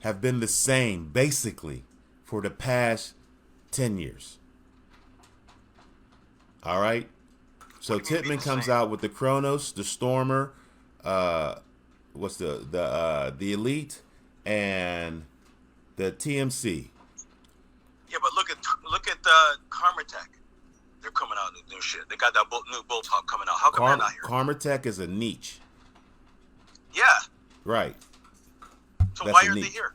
have been the same, basically, for the past 10 years. All right? So Titman comes out with the Kronos, the Stormer, what's the Elite, and the TMC. Yeah, but look at Karmatech. They're coming out with new shit. They got that new Bulltop coming out. How come they're not here? Karmatech is a niche. Yeah. Right. So That's why a aren't niche. they here?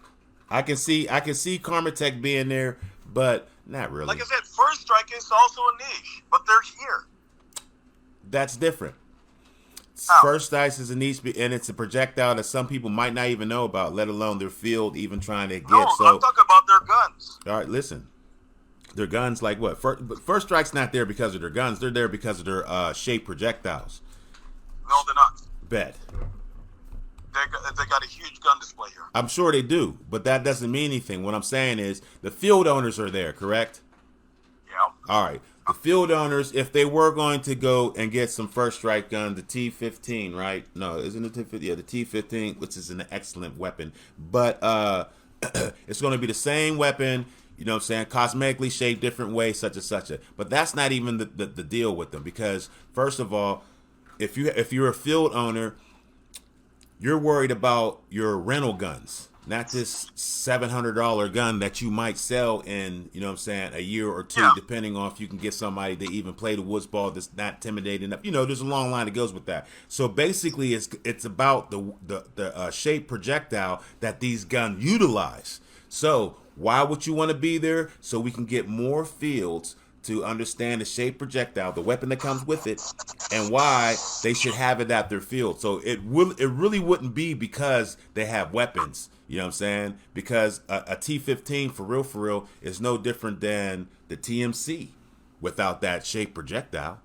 I can see Karmatech being there, but not really. Like I said, First Strike is also a niche, but they're here. That's different. How? First Dice is a niche, and it's a projectile that some people might not even know about, let alone their field even trying to get. No, I'm talking about their guns. All right, listen. Their guns, like what? First Strike's not there because of their guns. They're there because of their shaped projectiles. No, they're not. Bet. They got a huge gun display here. I'm sure they do, but that doesn't mean anything. What I'm saying is the field owners are there, correct? Yeah. All right. The field owners, if they were going to go and get some First Strike gun, the T15, right? No, isn't it T15? Yeah, the T15, which is an excellent weapon. But it's going to be the same weapon, you know what I'm saying, cosmetically shaped different ways, such and such. But that's not even the deal with them, because, first of all, if you're a field owner, you're worried about your rental guns. Not this $700 gun that you might sell in, you know what I'm saying, a year or two, Yeah. depending on if you can get somebody to even play the woods ball that's not intimidating enough. You know, there's a long line that goes with that. So basically, it's about the shape projectile that these guns utilize. So why would you want to be there? So we can get more fields to understand the shape projectile, the weapon that comes with it, and why they should have it at their field. So it really wouldn't be because they have weapons. You know what I'm saying? Because a T-15 for real is no different than the TMC without that shape projectile.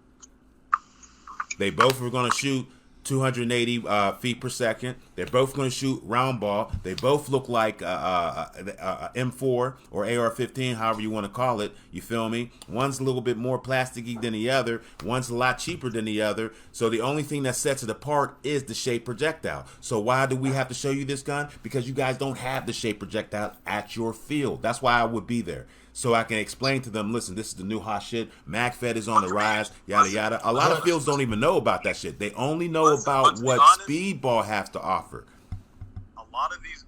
They both are going to shoot 280 feet per second. They're both going to shoot round ball. They both look like M4 or AR-15, however you want to call it. You feel me? One's a little bit more plasticky than the other. One's a lot cheaper than the other. So the only thing that sets it apart is the shape projectile. So why do we have to show you this gun? Because you guys don't have the shape projectile at your field. That's why I would be there. So I can explain to them, listen, this is the new hot shit. MagFed is on the rise, yada, yada. A lot of fields don't even know about that shit. They only know about what Speedball has to offer. A lot of these,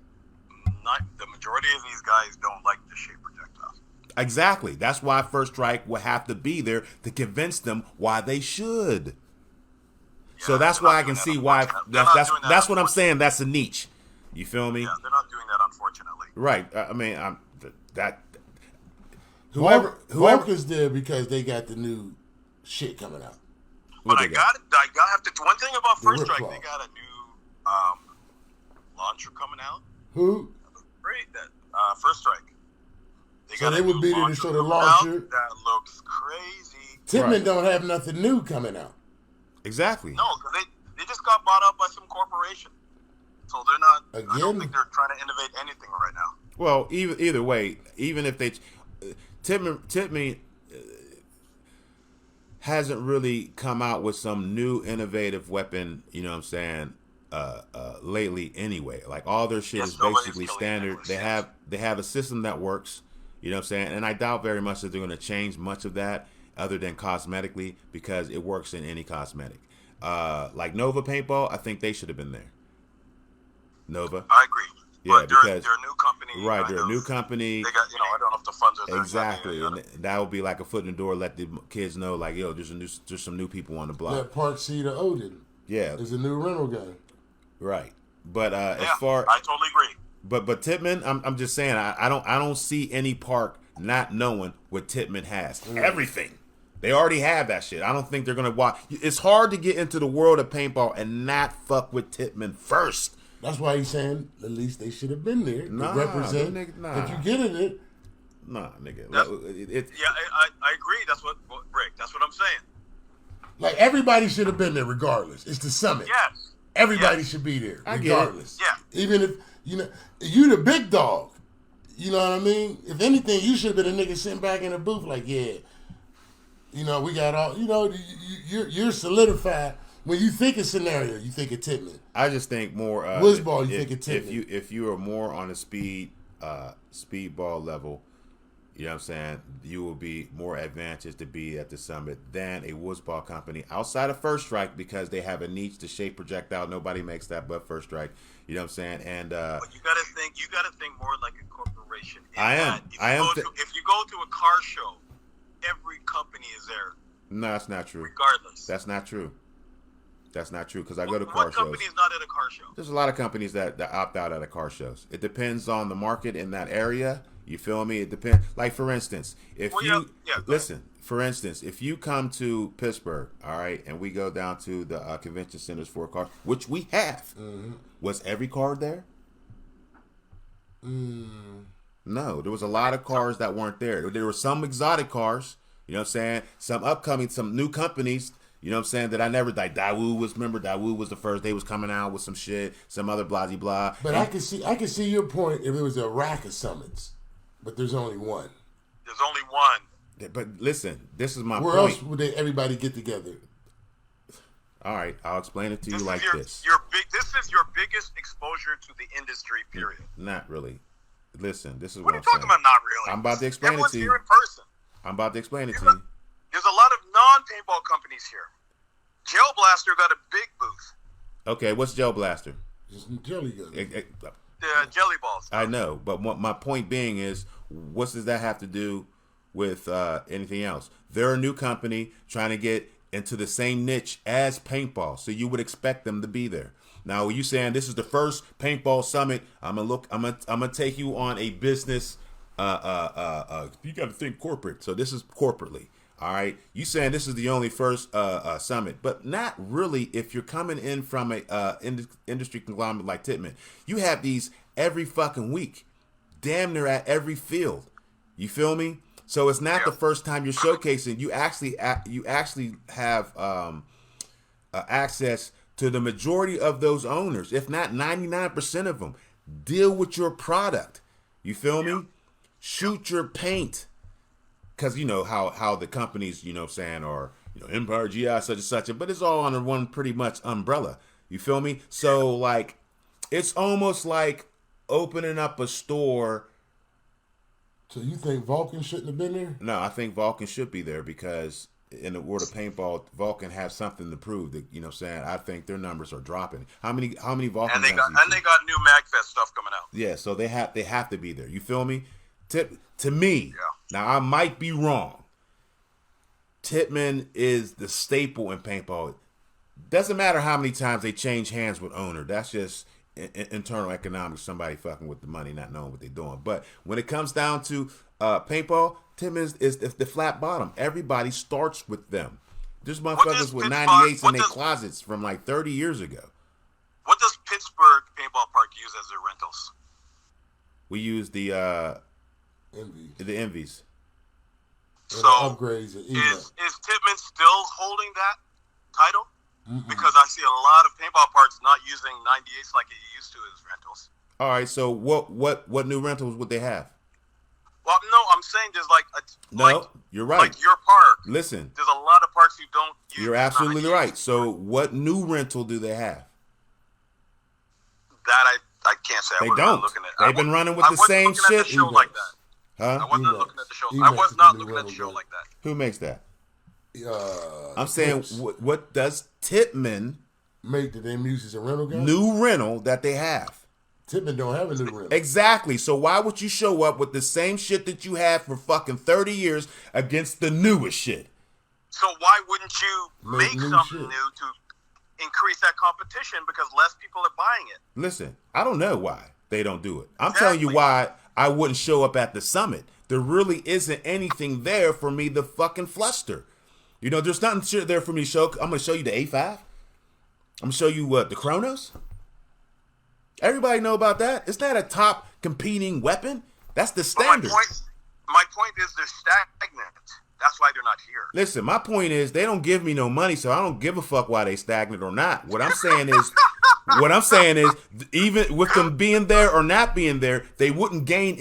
the majority of these guys don't like the shape projectiles. Exactly. That's why First Strike will have to be there to convince them why they should. Yeah, so that's why I can see why. That's what I'm saying. That's a niche. You feel me? Yeah, they're not doing that, unfortunately. Right. I mean, that. Whoever is there because they got the new shit coming out. But I have to. One thing about First Strike, they got a new launcher coming out. Who? Great, that First Strike. So they would be there to show the launcher. That looks crazy. Tippmann don't have nothing new coming out. Exactly. No, because they just got bought up by some corporation. So they're not. Again? I don't think they're trying to innovate anything right now. Well, either way, even if they. Tippmann hasn't really come out with some new innovative weapon, you know what I'm saying, lately anyway. Like all their shit is basically standard. They have a system that works, you know what I'm saying? And I doubt very much that they're going to change much of that other than cosmetically because it works in any cosmetic. Like Nova Paintball, I think they should have been there. Nova. I agree. Yeah, but they're because a new company. Right, they're a new company. They got, I don't know if the funds are there. Exactly, and that would be like a foot in the door. Let the kids know, like, yo, there's some new people on the block. That Part C to Odin. Yeah, is a new rental gun. Right, but as far I totally agree. But Tippmann, I'm just saying, I don't see any park not knowing what Tippmann has. Everything. They already have that shit. I don't think they're gonna watch. It's hard to get into the world of paintball and not fuck with Tippmann first. That's why he's saying at least they should have been there to represent. Nah. If you get in it, nah, nigga. I agree. That's what Rick. That's what I'm saying. Like everybody should have been there, regardless. It's the summit. Yes. Everybody should be there, regardless. Yeah. Even if you the big dog. You know what I mean? If anything, you should have been a nigga sitting back in the booth, like, yeah. We got all. You're solidified. When you think of scenario, you think of Tippmann. I just think more Wizzball, you think of Tippmann. If you are more on a speedball level, you know what I'm saying, you will be more advantaged to be at the summit than a Wizzball company outside of First Strike because they have a niche to shape projectile. Nobody makes that but First Strike. You know what I'm saying? And but you gotta think more like a corporation. I am. If you go to a car show, every company is there. No, that's not true. Regardless. That's not true. That's not true because I go to car shows. What company is not at a car show? There's a lot of companies that opt out at car shows. It depends on the market in that area. You feel me? It depends. Like for instance, for instance, if you come to Pittsburgh, all right, and we go down to the convention centers for a car, which we have, was every car there? No, there was a lot of cars that weren't there. There were some exotic cars. You know what I'm saying? Some new companies. You know what I'm saying? That I never, like Daewoo was the first. They was coming out with some shit, some other blah, blah. But I can see your point if it was a rack of summits. But there's only one. There's only one. But listen, this is my point. Where else would everybody get together? All right, I'll explain it to you like this. This is your biggest exposure to the industry, period. Not really. Listen, this is what I'm are you talking saying. about, not really? I'm about to explain Everyone's it to you. here in person. I'm about to explain it to you. There's a lot of non-paintball companies here. Gel Blaster got a big booth. Okay, what's Gel Blaster? Just jelly gun. the jelly balls. I know, but what my point being is, what does that have to do with anything else? They're a new company trying to get into the same niche as paintball, so you would expect them to be there. Now, are you saying this is the first paintball summit? I'm gonna take you on a business. You got to think corporate, so this is corporately. All right, you saying this is the only first summit, but not really. If you're coming in from a industry conglomerate like Titman, you have these every fucking week, damn near at every field. You feel me? So it's not the first time you're showcasing. You actually have access to the majority of those owners, if not 99% of them. Deal with your product. You feel me? Shoot your paint. Because you know how the companies, you know what I'm saying, are, you know, Empire, GI, such and such, but it's all under one pretty much umbrella. You feel me? So, like, it's almost like opening up a store. So you think Vulcan shouldn't have been there? No, I think Vulcan should be there because in the world of paintball, Vulcan has something to prove. That, you know what I'm saying, I think their numbers are dropping. How many Vulcan? And they got new MagFest stuff coming out. Yeah, so they have to be there. You feel me? To me, now I might be wrong. Titman is the staple in paintball. Doesn't matter how many times they change hands with owner. That's just internal economics. Somebody fucking with the money, not knowing what they're doing. But when it comes down to paintball, Titman is the flat bottom. Everybody starts with them. There's motherfuckers with 98s in their closets from like 30 years ago. What does Pittsburgh Paintball Park use as their rentals? We use the Envies. So upgrades. Is Titman still holding that title? Mm-mm. Because I see a lot of paintball parks not using 98s like it used to as rentals. All right, so what new rentals would they have? Well, no, I'm saying there's you're right. Like your park. Listen, there's a lot of parks you don't use. You're absolutely right. So what new rental do they have? That I can't say. They don't. They've been running with the same shit. Show like that. Huh? I wasn't looking at the show. I was not looking at the show like that. Who makes that? I'm saying, what does Titman make that they use as a rental guy? New rental that they have. Titman don't have a new rental. Exactly. So why would you show up with the same shit that you had for fucking 30 years against the newest shit? So why wouldn't you make something new to increase that competition because less people are buying it? Listen, I don't know why they don't do it. I'm telling you why I wouldn't show up at the summit. There really isn't anything there for me to fucking fluster. You know, there's nothing there for me to show. I'm going to show you the A5. I'm going to show you the Chronos. Everybody know about that. It's not a top competing weapon. That's the standard. My point is they're stagnant. That's why they're not here. Listen, my point is they don't give me no money, so I don't give a fuck why they stagnant or not. What I'm saying is, even with them being there or not being there, they wouldn't gain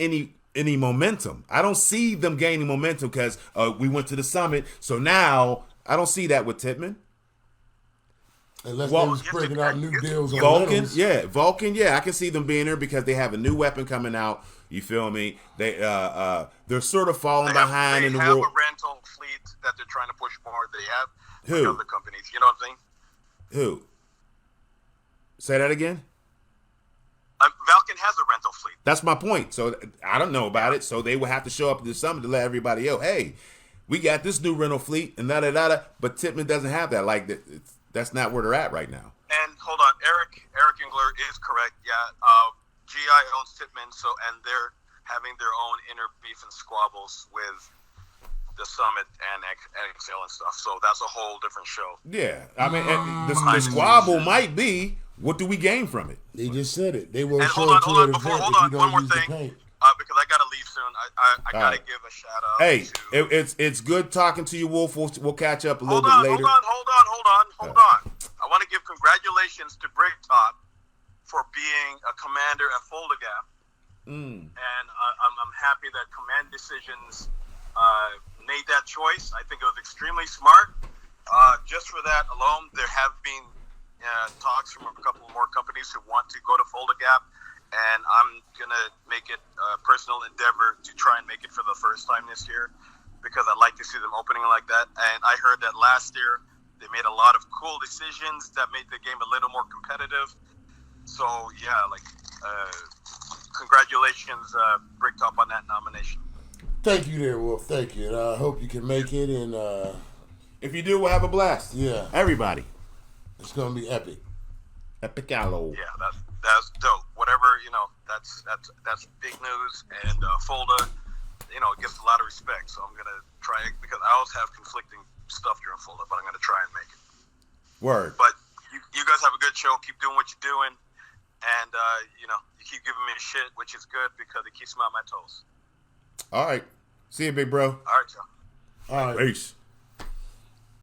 any momentum. I don't see them gaining momentum because we went to the summit. So now I don't see that with Titman. Unless they was breaking out new deals on Vulcan, I can see them being there because they have a new weapon coming out. You feel me? They're sort of falling behind in the world. They have a rental fleet that they're trying to push more. They have other companies. You know what I'm saying? Who? Say that again? Vulcan has a rental fleet. That's my point. So I don't know about it. So they would have to show up to the summit to let everybody know, hey, we got this new rental fleet and da-da-da-da. But Titman doesn't have that. Like, that's not where they're at right now. And hold on, Eric Engler is correct. Yeah, GI owns Titman, and they're having their own inner beef and squabbles with the Summit and XL and stuff. So that's a whole different show. Yeah, I mean, the squabble might be, what do we gain from it? They just said it. They won't show hold it to on, an event hold on, one more thing. Because I gotta leave soon. I gotta give a shout out. Hey, it's good talking to you, Wolf. We'll catch up a little bit later. Hold on. I want to give congratulations to Bricktop for being a commander at Folda Gap. And I'm happy that Command Decisions made that choice. I think it was extremely smart. Just for that alone, there have been talks from a couple more companies who want to go to Folda Gap, and I'm going to make it a personal endeavor to try and make it for the first time this year because I'd like to see them opening like that. And I heard that last year they made a lot of cool decisions that made the game a little more competitive. So, yeah, congratulations, Bricktop, on that nomination. Thank you there, Wolf. Thank you. And I hope you can make it. And If you do, we'll have a blast. Yeah. Everybody. It's going to be epic. Epic Allo. Yeah, that's dope. Whatever, that's big news, and Fulda, gets a lot of respect. So I'm gonna try it because I always have conflicting stuff during Fulda, but I'm gonna try and make it. Word. But you guys have a good show. Keep doing what you're doing, and you keep giving me shit, which is good because it keeps me on my toes. All right. See you, big bro. All right, y'all. All right. Peace.